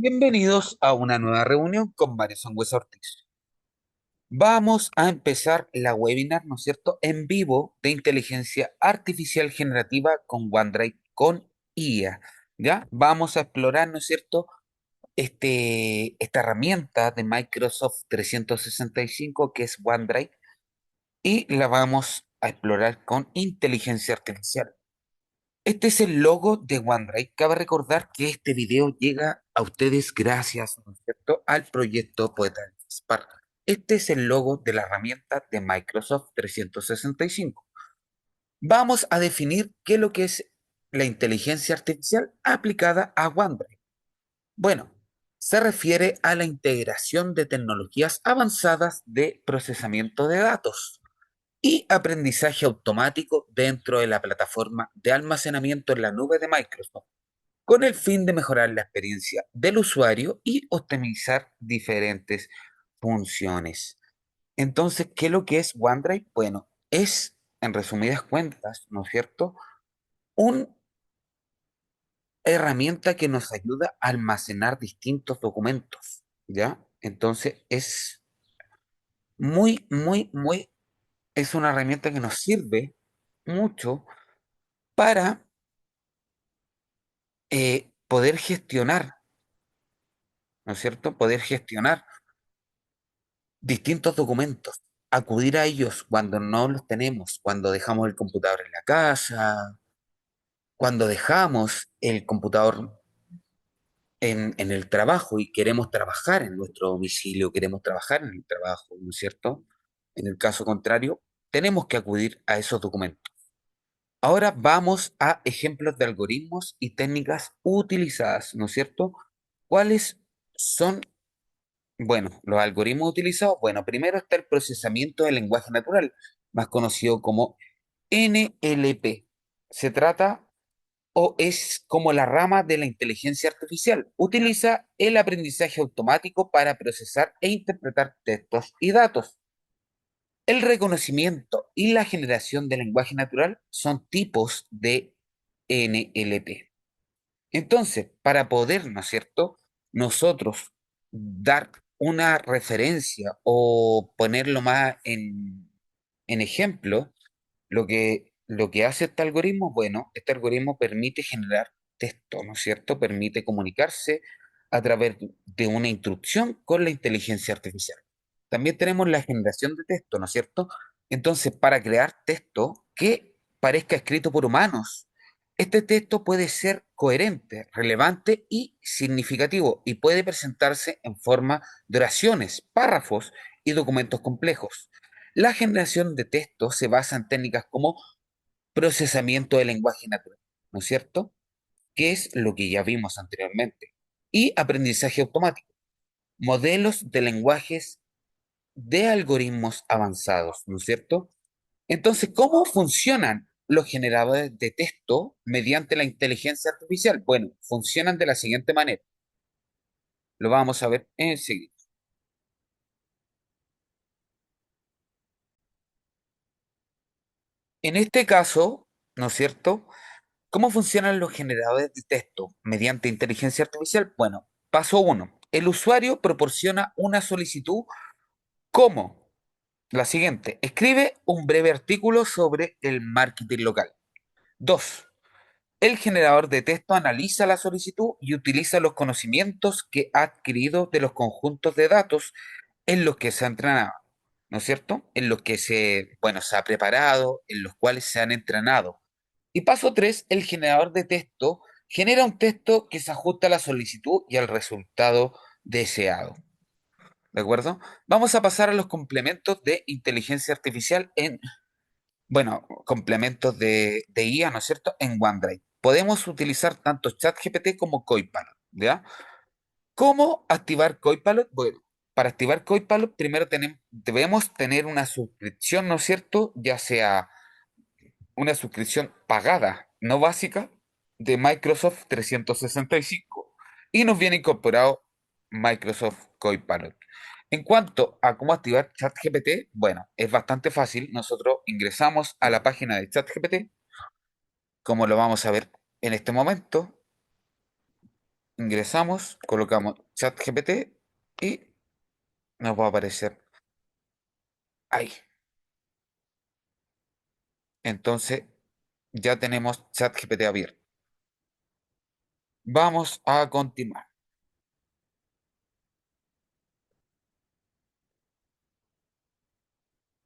Bienvenidos a una nueva reunión con Mario Sangüesa Ortiz. Vamos a empezar la webinar, ¿no es cierto?, en vivo de inteligencia artificial generativa con OneDrive con IA. ¿Ya? Vamos a explorar, ¿no es cierto?, esta herramienta de Microsoft 365 que es OneDrive y la vamos a explorar con inteligencia artificial. Este es el logo de OneDrive. Cabe recordar que este video llega a ustedes gracias, ¿no es cierto?, al proyecto Poeta Spark. Este es el logo de la herramienta de Microsoft 365. Vamos a definir qué es lo que es la inteligencia artificial aplicada a OneDrive. Bueno, se refiere a la integración de tecnologías avanzadas de procesamiento de datos y aprendizaje automático dentro de la plataforma de almacenamiento en la nube de Microsoft, con el fin de mejorar la experiencia del usuario y optimizar diferentes funciones. Entonces, ¿qué es lo que es OneDrive? Bueno, es, en resumidas cuentas, ¿no es cierto?, una herramienta que nos ayuda a almacenar distintos documentos, ¿ya? Entonces, es es una herramienta que nos sirve mucho para poder gestionar, ¿no es cierto? Poder gestionar distintos documentos, acudir a ellos cuando no los tenemos, cuando dejamos el computador en la casa, cuando dejamos el computador en el trabajo y queremos trabajar en nuestro domicilio, queremos trabajar en el trabajo, ¿no es cierto? En el caso contrario, tenemos que acudir a esos documentos. Ahora vamos a ejemplos de algoritmos y técnicas utilizadas, ¿no es cierto? ¿Cuáles son? Bueno, los algoritmos utilizados, bueno, primero está el procesamiento del lenguaje natural, más conocido como NLP. Se trata o es como la rama de la inteligencia artificial. Utiliza el aprendizaje automático para procesar e interpretar textos y datos. El reconocimiento y la generación de lenguaje natural son tipos de NLP. Entonces, para poder, ¿no es cierto?, nosotros dar una referencia o ponerlo más en ejemplo, lo que hace este algoritmo, bueno, este algoritmo permite generar texto, ¿no es cierto? Permite comunicarse a través de una instrucción con la inteligencia artificial. También tenemos la generación de texto, ¿no es cierto? Entonces, para crear texto que parezca escrito por humanos, este texto puede ser coherente, relevante y significativo y puede presentarse en forma de oraciones, párrafos y documentos complejos. La generación de texto se basa en técnicas como procesamiento de lenguaje natural, ¿no es cierto? Que es lo que ya vimos anteriormente. Y aprendizaje automático, modelos de lenguajes de algoritmos avanzados, ¿no es cierto? Entonces, ¿cómo funcionan los generadores de texto mediante la inteligencia artificial? Bueno, funcionan de la siguiente manera. Lo vamos a ver enseguida. En este caso, ¿no es cierto? ¿Cómo funcionan los generadores de texto mediante inteligencia artificial? Bueno, paso uno. El usuario proporciona una solicitud como la siguiente. Escribe un breve artículo sobre el marketing local. 2. El generador de texto analiza la solicitud y utiliza los conocimientos que ha adquirido de los conjuntos de datos en los que se ha entrenado, ¿no es cierto? En los que se ha preparado, en los cuales se han entrenado. Y paso 3, el generador de texto genera un texto que se ajusta a la solicitud y al resultado deseado. ¿De acuerdo? Vamos a pasar a los complementos de inteligencia artificial complementos de IA, ¿no es cierto?, en OneDrive. Podemos utilizar tanto ChatGPT como Copilot, ¿ya? ¿Cómo activar Copilot? Bueno, para activar Copilot primero debemos tener una suscripción, ¿no es cierto?, ya sea una suscripción pagada, no básica, de Microsoft 365. Y nos viene incorporado Microsoft Copilot. En cuanto a cómo activar ChatGPT, bueno, es bastante fácil. Nosotros ingresamos a la página de ChatGPT, como lo vamos a ver en este momento. ingresamos, colocamos ChatGPT y nos va a aparecer ahí. Entonces ya tenemos ChatGPT abierto. Vamos a continuar.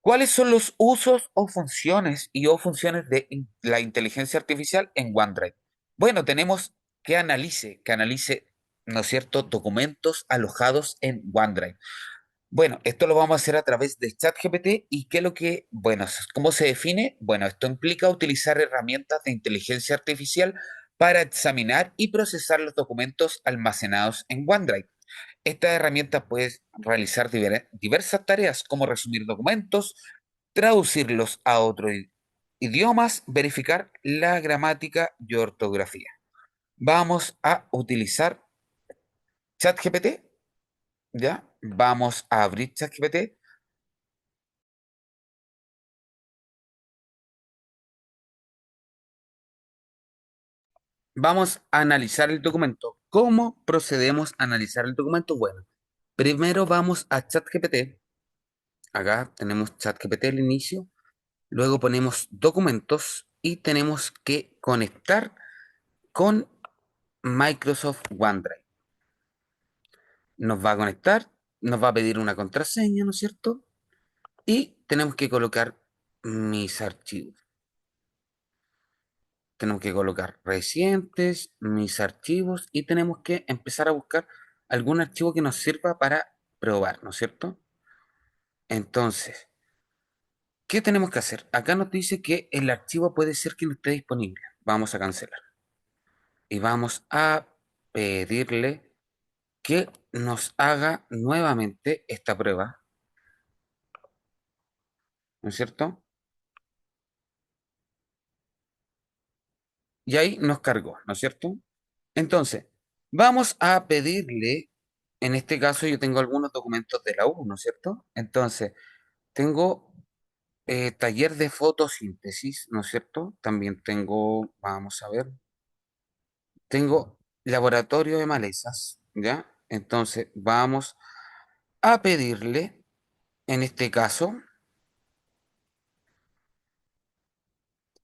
¿Cuáles son los usos o funciones de la inteligencia artificial en OneDrive? Bueno, tenemos que analice, ¿no es cierto?, documentos alojados en OneDrive. Bueno, esto lo vamos a hacer a través de ChatGPT y qué es lo que, bueno, ¿cómo se define? Bueno, esto implica utilizar herramientas de inteligencia artificial para examinar y procesar los documentos almacenados en OneDrive. Esta herramienta puede realizar diversas tareas como resumir documentos, traducirlos a otros idiomas, verificar la gramática y ortografía. Vamos a utilizar ChatGPT, ¿ya? Vamos a abrir ChatGPT. Vamos a analizar el documento. ¿Cómo procedemos a analizar el documento? Bueno, primero vamos a ChatGPT. Acá tenemos ChatGPT al inicio. Luego ponemos documentos y tenemos que conectar con Microsoft OneDrive. Nos va a conectar, nos va a pedir una contraseña, ¿no es cierto? Y tenemos que colocar mis archivos. Tenemos que colocar recientes, mis archivos y tenemos que empezar a buscar algún archivo que nos sirva para probar, ¿no es cierto? Entonces, ¿qué tenemos que hacer? Acá nos dice que el archivo puede ser que no esté disponible. Vamos a cancelar y vamos a pedirle que nos haga nuevamente esta prueba, ¿no es cierto? Y ahí nos cargó, ¿no es cierto? Entonces, vamos a pedirle, en este caso yo tengo algunos documentos de la U, ¿no es cierto? Entonces, tengo taller de fotosíntesis, ¿no es cierto? También tengo, vamos a ver, tengo laboratorio de malezas, ¿ya? Entonces, vamos a pedirle, en este caso,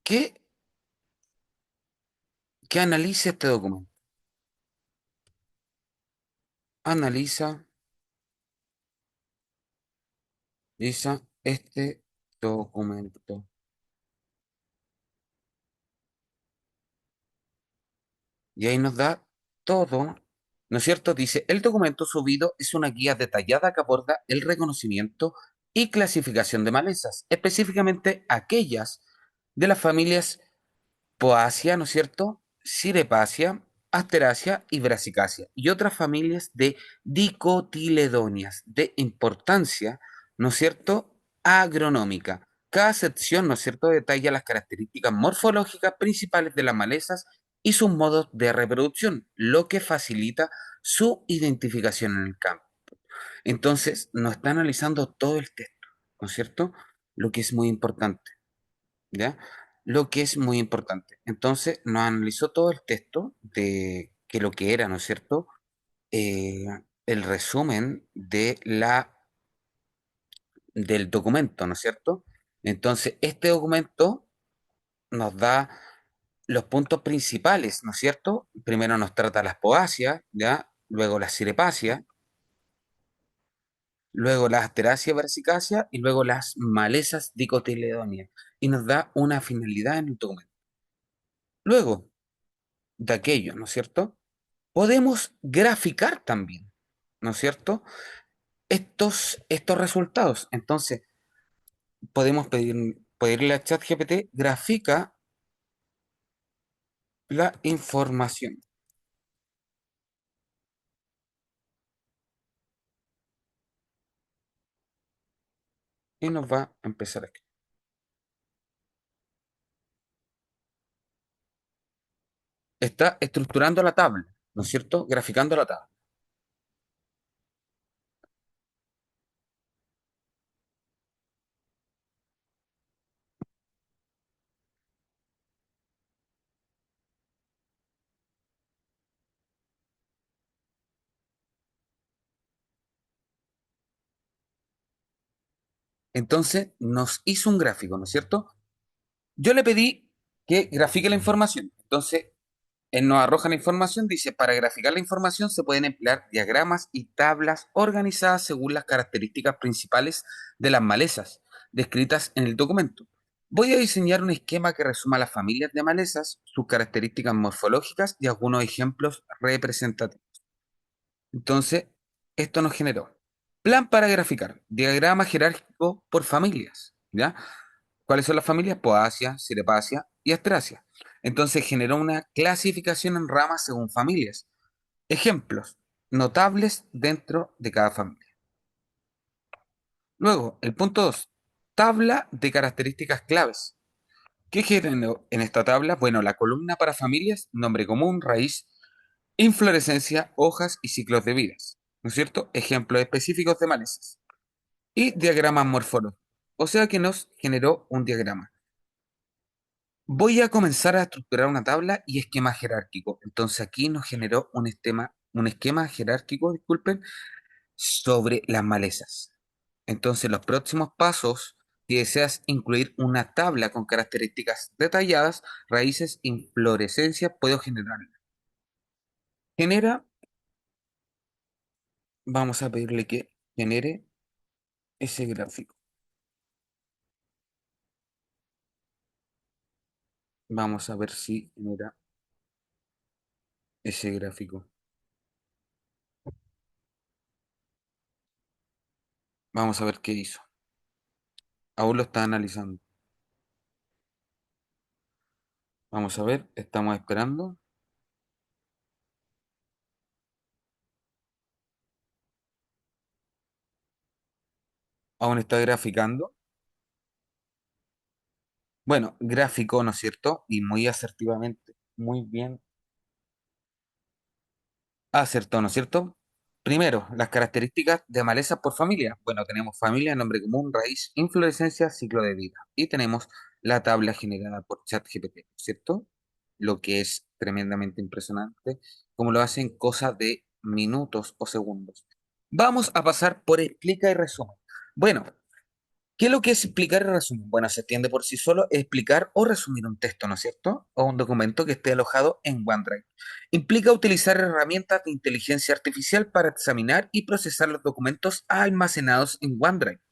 que, que analice este documento. Analiza, analiza este documento. Y ahí nos da todo, ¿no es cierto? Dice, el documento subido es una guía detallada que aborda el reconocimiento y clasificación de malezas, específicamente aquellas de las familias Poaceae, ¿no es cierto? Cirepacia, Asteraceae y Brassicaceae, y otras familias de dicotiledóneas de importancia, ¿no es cierto? Agronómica. Cada sección, ¿no es cierto?, detalla las características morfológicas principales de las malezas y sus modos de reproducción, lo que facilita su identificación en el campo. Entonces, nos está analizando todo el texto, ¿no es cierto? Lo que es muy importante. ¿Ya? Lo que es muy importante. Entonces, nos analizó todo el texto de que lo que era, ¿no es cierto? Eh, el resumen del documento, ¿no es cierto? Entonces, este documento nos da los puntos principales, ¿no es cierto? Primero nos trata las poáceas, ¿ya? Luego las cirepacias, luego las asteraceae versicaceae y luego las malezas dicotiledóneas. Y nos da una finalidad en el documento. Luego de aquello, ¿no es cierto? Podemos graficar también, ¿no es cierto? Estos resultados. Entonces, podemos pedirle a ChatGPT, grafica la información y nos va a empezar a escribir. Está estructurando la tabla, ¿no es cierto? Graficando la tabla. Entonces nos hizo un gráfico, ¿no es cierto? Yo le pedí que grafique la información. Entonces, él nos arroja la información, dice, para graficar la información se pueden emplear diagramas y tablas organizadas según las características principales de las malezas descritas en el documento. Voy a diseñar un esquema que resuma las familias de malezas, sus características morfológicas y algunos ejemplos representativos. Entonces, esto nos generó plan para graficar, diagrama jerárquico por familias, ¿ya? ¿Cuáles son las familias? Poacia, Cerepacia y Astracia. Entonces generó una clasificación en ramas según familias. Ejemplos notables dentro de cada familia. Luego, el punto 2, tabla de características claves. ¿Qué generó en esta tabla? Bueno, la columna para familias, nombre común, raíz, inflorescencia, hojas y ciclos de vidas. ¿No es cierto? Ejemplos específicos de malezas. Y diagramas morfológicos. O sea que nos generó un diagrama. Voy a comenzar a estructurar una tabla y esquema jerárquico. Entonces aquí nos generó un esquema jerárquico, disculpen, sobre las malezas. Entonces los próximos pasos, si deseas incluir una tabla con características detalladas, raíces, inflorescencias, puedo generarla. Genera, vamos a pedirle que genere ese gráfico. Vamos a ver si genera ese gráfico. Vamos a ver qué hizo. Aún lo está analizando. Vamos a ver, estamos esperando. Aún está graficando. Bueno, gráfico, ¿no es cierto? Y muy asertivamente, muy bien acertado, ¿no es cierto? Primero, las características de malezas por familia. Bueno, tenemos familia, nombre común, raíz, inflorescencia, ciclo de vida. Y tenemos la tabla generada por ChatGPT, ¿no es cierto? Lo que es tremendamente impresionante, como lo hacen cosas de minutos o segundos. Vamos a pasar por explica y resumen. Bueno, ¿qué es lo que es explicar y resumir? Bueno, se entiende por sí solo explicar o resumir un texto, ¿no es cierto? O un documento que esté alojado en OneDrive. Implica utilizar herramientas de inteligencia artificial para examinar y procesar los documentos almacenados en OneDrive.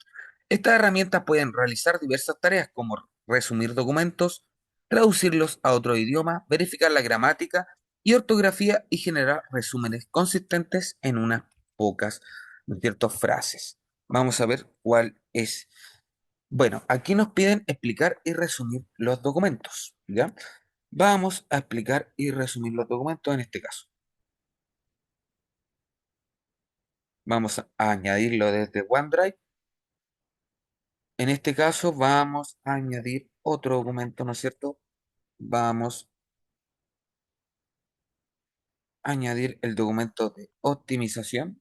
Estas herramientas pueden realizar diversas tareas como resumir documentos, traducirlos a otro idioma, verificar la gramática y ortografía y generar resúmenes consistentes en unas pocas, ¿no es cierto?, frases. Vamos a ver cuál es. Bueno, aquí nos piden explicar y resumir los documentos, ¿ya? Vamos a explicar y resumir los documentos en este caso. Vamos a añadirlo desde OneDrive. En este caso vamos a añadir otro documento, ¿no es cierto? Vamos a añadir el documento de optimización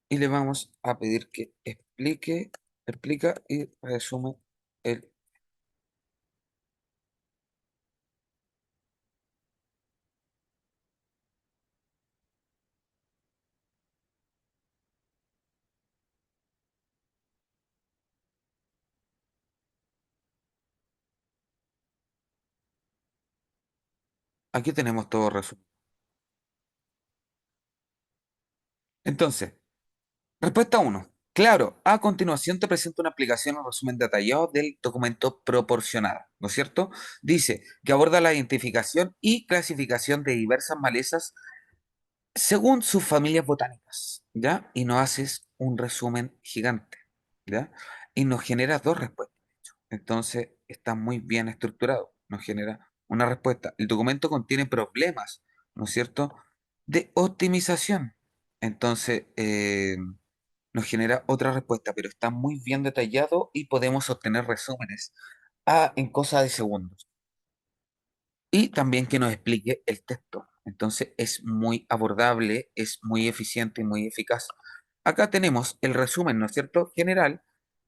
y le vamos a pedir que explica y resume el. Aquí tenemos todo resumen. Entonces, respuesta uno. Claro, a continuación te presento una aplicación o resumen detallado del documento proporcionado, ¿no es cierto? Dice que aborda la identificación y clasificación de diversas malezas según sus familias botánicas, ¿ya? Y nos haces un resumen gigante, ¿ya? Y nos genera dos respuestas. Entonces, está muy bien estructurado, nos genera una respuesta. El documento contiene problemas, ¿no es cierto?, de optimización. Entonces, nos genera otra respuesta, pero está muy bien detallado y podemos obtener resúmenes en cosa de segundos. Y también que nos explique el texto. Entonces es muy abordable, es muy eficiente y muy eficaz. Acá tenemos el resumen, ¿no es cierto? General.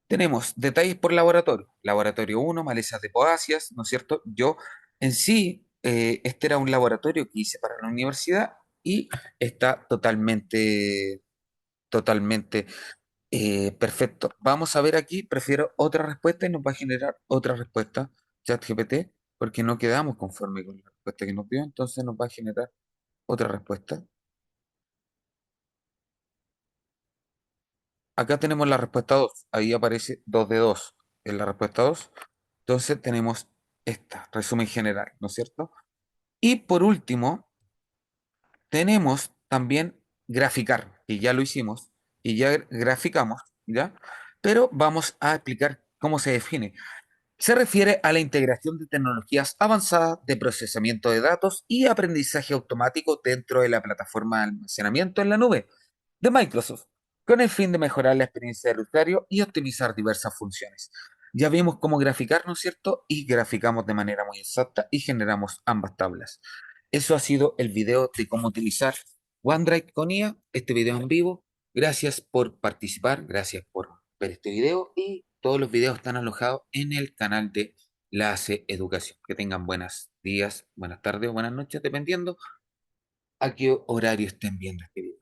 Tenemos detalles por laboratorio. Laboratorio uno, malezas de poáceas, ¿no es cierto? Yo en sí, este era un laboratorio que hice para la universidad y está totalmente Perfecto. Vamos a ver aquí, prefiero otra respuesta y nos va a generar otra respuesta, ChatGPT, porque no quedamos conforme con la respuesta que nos dio, entonces nos va a generar otra respuesta. Acá tenemos la respuesta 2. Ahí aparece 2 de 2 en la respuesta 2. Entonces tenemos esta, resumen general, ¿no es cierto? Y por último, tenemos también graficar, que ya lo hicimos y ya graficamos, ¿ya? Pero vamos a explicar cómo se define. Se refiere a la integración de tecnologías avanzadas de procesamiento de datos y aprendizaje automático dentro de la plataforma de almacenamiento en la nube de Microsoft, con el fin de mejorar la experiencia del usuario y optimizar diversas funciones. Ya vimos cómo graficar, ¿no es cierto? Y graficamos de manera muy exacta y generamos ambas tablas. Eso ha sido el video de cómo utilizar OneDrive con IA, este video en vivo. Gracias por participar, gracias por ver este video y todos los videos están alojados en el canal de la ACE Educación. Que tengan buenos días, buenas tardes o buenas noches, dependiendo a qué horario estén viendo este video.